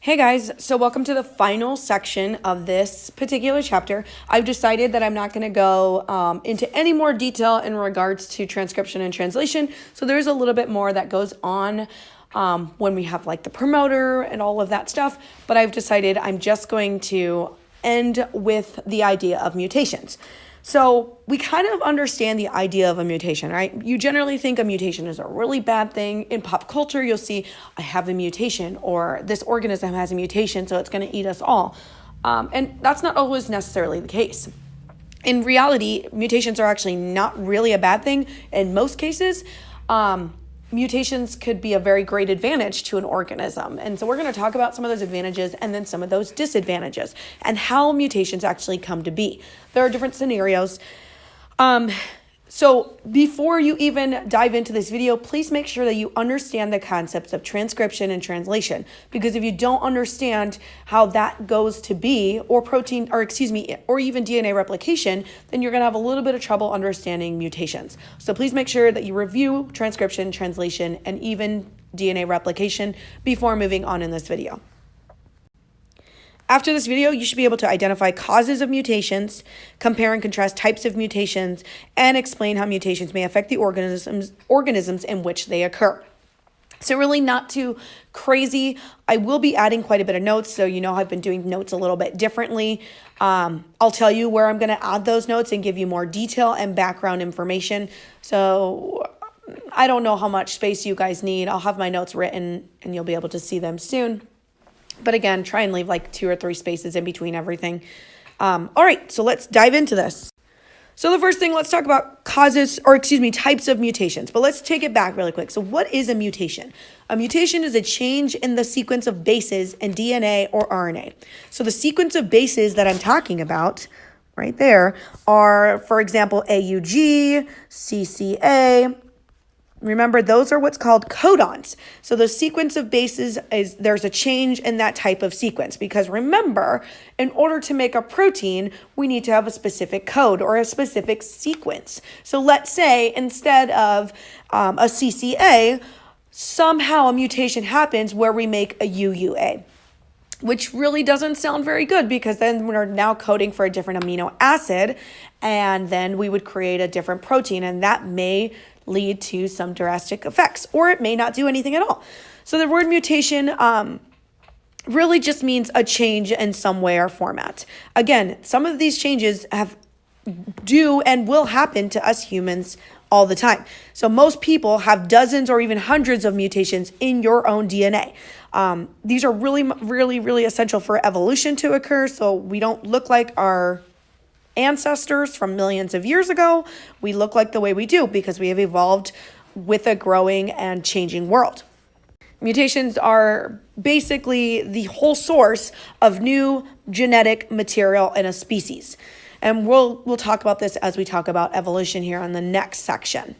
Hey guys, so welcome to the final section of this particular chapter. I've decided that I'm not going to go into any more detail in regards to transcription and translation. So there's a little bit more that goes on when we have like the promoter and all of that stuff. But I've decided I'm just going to end with the idea of mutations. So we kind of understand the idea of a mutation, right? You generally think a mutation is a really bad thing. In pop culture, you'll see, I have a mutation, or this organism has a mutation, so it's going to eat us all. And that's not always necessarily the case. In reality, mutations are actually not really a bad thing. In most cases, mutations could be a very great advantage to an organism. And so we're going to talk about some of those advantages and then some of those disadvantages and how mutations actually come to be. There are different scenarios. So before you even dive into this video, please make sure that you understand the concepts of transcription and translation, because if you don't understand how that goes to be, or even DNA replication, then you're going to have a little bit of trouble understanding mutations. So please make sure that you review transcription, translation, and even DNA replication before moving on in this video. After this video, you should be able to identify causes of mutations, compare and contrast types of mutations, and explain how mutations may affect the organisms in which they occur. So really not too crazy. I will be adding quite a bit of notes, so I've been doing notes a little bit differently. I'll tell you where I'm going to add those notes and give you more detail and background information. So I don't know how much space you guys need. I'll have my notes written, and you'll be able to see them soon. But again, try and leave like 2 or 3 spaces in between everything. All right, so let's dive into this. So the first thing, let's talk about types of mutations. But let's take it back really quick. So what is a mutation? A mutation is a change in the sequence of bases in DNA or RNA. So the sequence of bases that I'm talking about right there are, for example, AUG, CCA. Remember, those are what's called codons. So the sequence of bases there's a change in that type of sequence, because remember, in order to make a protein, we need to have a specific code or a specific sequence. So let's say instead of a CCA, somehow a mutation happens where we make a UUA, which really doesn't sound very good, because then we're now coding for a different amino acid, and then we would create a different protein, and that may lead to some drastic effects, or it may not do anything at all. So the word mutation really just means a change in some way or format. Again, some of these changes do and will happen to us humans all the time. So most people have dozens or even hundreds of mutations in your own DNA. These are really, really, really essential for evolution to occur, so we don't look like our ancestors from millions of years ago. We look like the way we do because we have evolved with a growing and changing world. Mutations are basically the whole source of new genetic material in a species. And we'll talk about this as we talk about evolution here on the next section.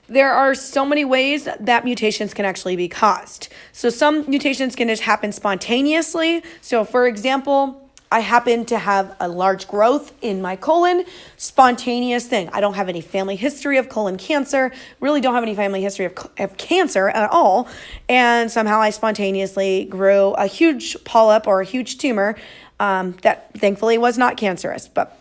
There are so many ways that mutations can actually be caused. So some mutations can just happen spontaneously. So for example, I happen to have a large growth in my colon, spontaneous thing. I don't have any family history of colon cancer, really don't have any family history of cancer at all. And somehow I spontaneously grew a huge polyp or a huge tumor that thankfully was not cancerous, but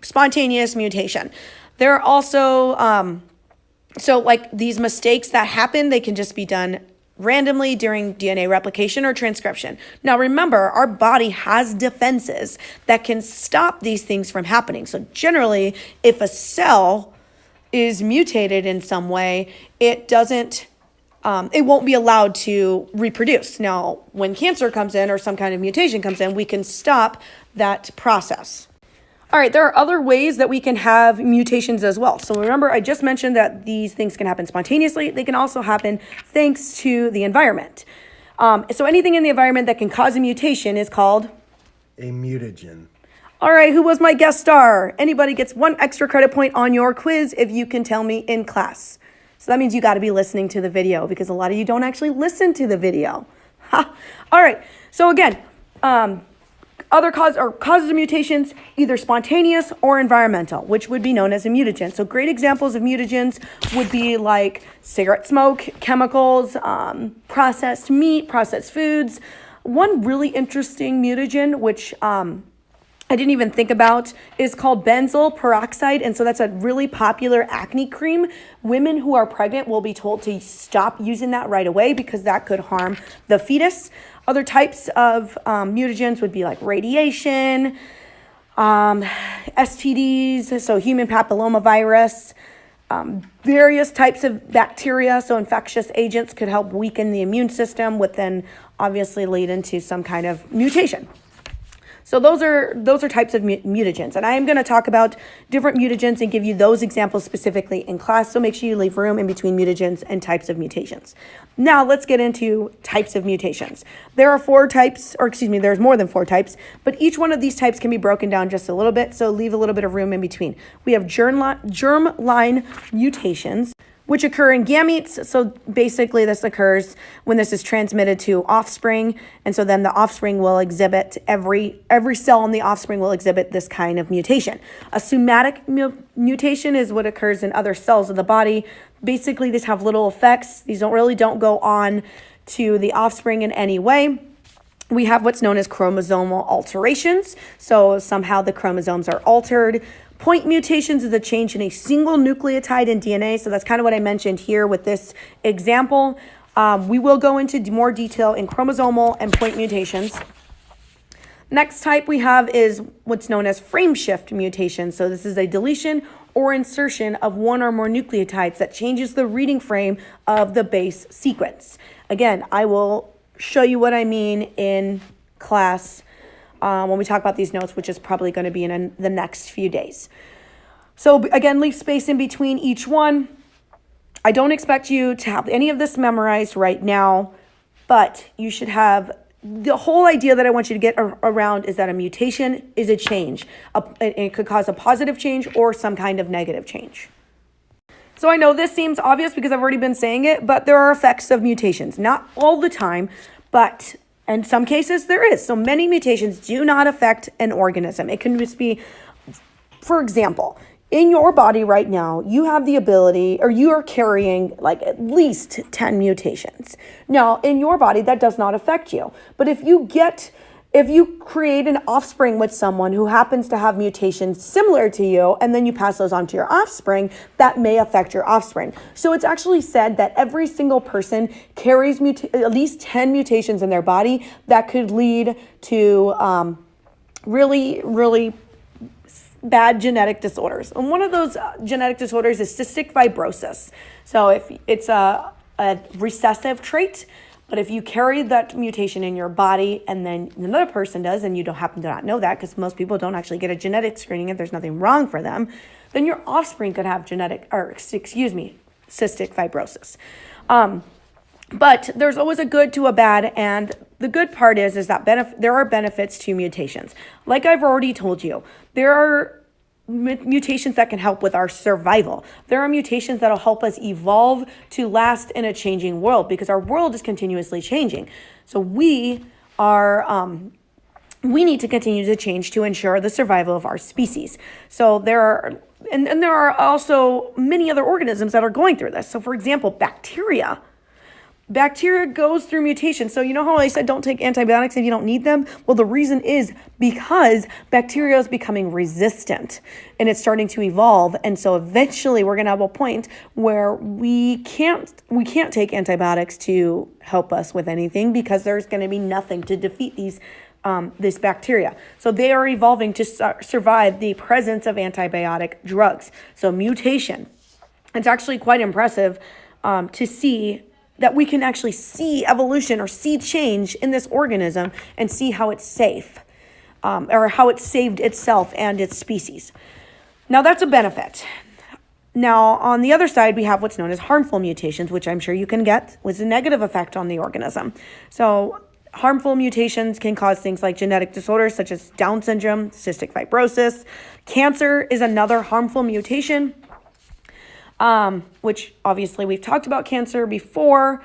spontaneous mutation. There are also, so like these mistakes that happen, they can just be done randomly during DNA replication or transcription. Now remember, our body has defenses that can stop these things from happening. So generally, if a cell is mutated in some way, it won't be allowed to reproduce. Now, when cancer comes in or some kind of mutation comes in, we can stop that process. All right, there are other ways that we can have mutations as well. So remember, I just mentioned that these things can happen spontaneously. They can also happen thanks to the environment. So anything in the environment that can cause a mutation is called a mutagen. All right, who was my guest star? Anybody gets 1 extra credit point on your quiz if you can tell me in class. So that means you got to be listening to the video, because a lot of you don't actually listen to the video. Ha. All right, so again, other causes of mutations, either spontaneous or environmental, which would be known as a mutagen. So great examples of mutagens would be like cigarette smoke, chemicals, processed meat, processed foods, One really interesting mutagen, which I didn't even think about, is called benzoyl peroxide. And so that's a really popular acne cream. Women who are pregnant will be told to stop using that right away because that could harm the fetus. Other types of mutagens would be like radiation, STDs, so human papillomavirus, various types of bacteria, so infectious agents could help weaken the immune system, would then obviously lead into some kind of mutation. So those are types of mutagens, and I am going to talk about different mutagens and give you those examples specifically in class, so make sure you leave room in between mutagens and types of mutations. Now let's get into types of mutations. There are there's more than 4 types, but each one of these types can be broken down just a little bit, so leave a little bit of room in between. We have germline mutations, which occur in gametes. So basically this occurs when this is transmitted to offspring. And so then the offspring will exhibit, every cell in the offspring will exhibit this kind of mutation. A somatic mutation is what occurs in other cells of the body. Basically, these have little effects. These don't go on to the offspring in any way. We have what's known as chromosomal alterations. So somehow the chromosomes are altered. Point mutations is a change in a single nucleotide in DNA. So that's kind of what I mentioned here with this example. We will go into more detail in chromosomal and point mutations. Next type we have is what's known as frame shift mutation. So this is a deletion or insertion of one or more nucleotides that changes the reading frame of the base sequence. Again, I will show you what I mean in class when we talk about these notes, which is probably going to be in the next few days. So again, leave space in between each one. I don't expect you to have any of this memorized right now, but you should have the whole idea that I want you to get around is that a mutation is a change. It could cause a positive change or some kind of negative change. So I know this seems obvious because I've already been saying it, but there are effects of mutations. Not all the time, but in some cases there is. So many mutations do not affect an organism. It can just be, for example, in your body right now, you have the ability, or you are carrying like at least 10 mutations. Now, in your body, that does not affect you. But if you create an offspring with someone who happens to have mutations similar to you, and then you pass those on to your offspring, that may affect your offspring. So it's actually said that every single person carries at least 10 mutations in their body that could lead to really, really bad genetic disorders. And one of those genetic disorders is cystic fibrosis. So if it's a recessive trait, but if you carry that mutation in your body and then another person does, and you don't happen to not know that because most people don't actually get a genetic screening if there's nothing wrong for them, then your offspring could have cystic fibrosis. But there's always a good to a bad, and the good part is that there are benefits to mutations. Like I've already told you, there are mutations that can help with our survival. There are mutations that will help us evolve to last in a changing world because our world is continuously changing. So we need to continue to change to ensure the survival of our species. So there are also many other organisms that are going through this. So for example, bacteria goes through mutation. So you know how I said don't take antibiotics if you don't need them? Well, the reason is because bacteria is becoming resistant and it's starting to evolve. And so eventually we're going to have a point where we can't take antibiotics to help us with anything because there's going to be nothing to defeat this bacteria. So they are evolving to survive the presence of antibiotic drugs. So mutation. It's actually quite impressive to see that we can actually see evolution or see change in this organism and see how it's safe or how it's saved itself and its species. Now that's a benefit. Now on the other side, we have what's known as harmful mutations, which I'm sure you can get, with a negative effect on the organism. So harmful mutations can cause things like genetic disorders such as Down syndrome, cystic fibrosis. Cancer is another harmful mutation. Which obviously we've talked about cancer before,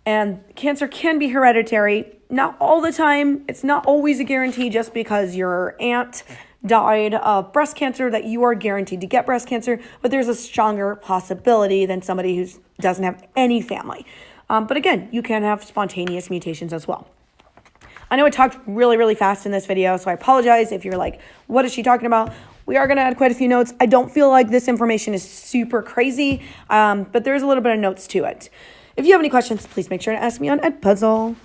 and cancer can be hereditary. Not all the time. It's not always a guarantee just because your aunt died of breast cancer that you are guaranteed to get breast cancer, but there's a stronger possibility than somebody who doesn't have any family. But again, you can have spontaneous mutations as well. I know I talked really, really fast in this video, so I apologize if you're like, what is she talking about? We are going to add quite a few notes. I don't feel like this information is super crazy, but there's a little bit of notes to it. If you have any questions, please make sure to ask me on Edpuzzle.